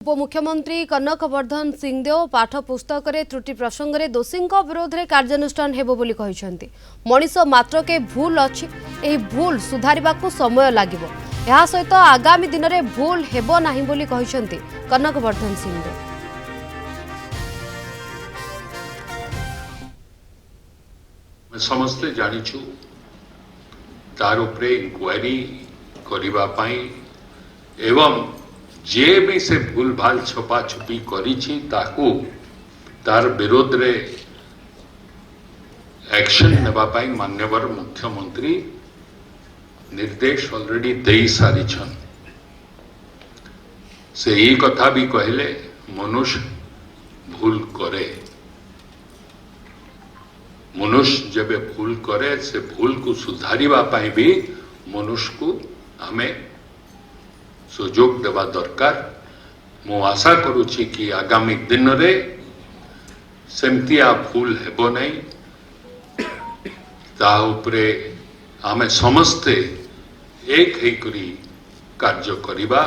उपमुख्यमंत्री कनक वर्धन सिंहदेव पाठ पुस्तक रे त्रुटि प्रसंग में दोषी विरोध में कार्यानुष्ठान हेबो बोली कहिसेंती। मनीष मात्र के भूल अछि, एही भूल सुधारिबा को समय लागिबो। एहा सहित आगामी दिन में भूल हेबो नाही बोली कहिसेंती कनक वर्धन सिंहदेव। समस्ते जानिछु तार उपरे इंक्वायरी करिबा पई एवं जे भी से भूल भाल छपा छुपी करिछि ताकू तार विरोध रे एक्शन नेबा पई माननीय मुख्यमंत्री निर्देश ऑलरेडी देई सारी छन। से ही कथा भी कहले मनुष्य भूल करे, मनुष्य जब भूल करे से भूल को सुधारिबा पई भी मनुष्य को हमें सुजोग देवा दरकार। मु आशा करुछि कि आगामी दिन रे सेमतिया भूल हेबो नहीं, ता उपरे आमे समस्ते एक हेकरी कार्य करिबा।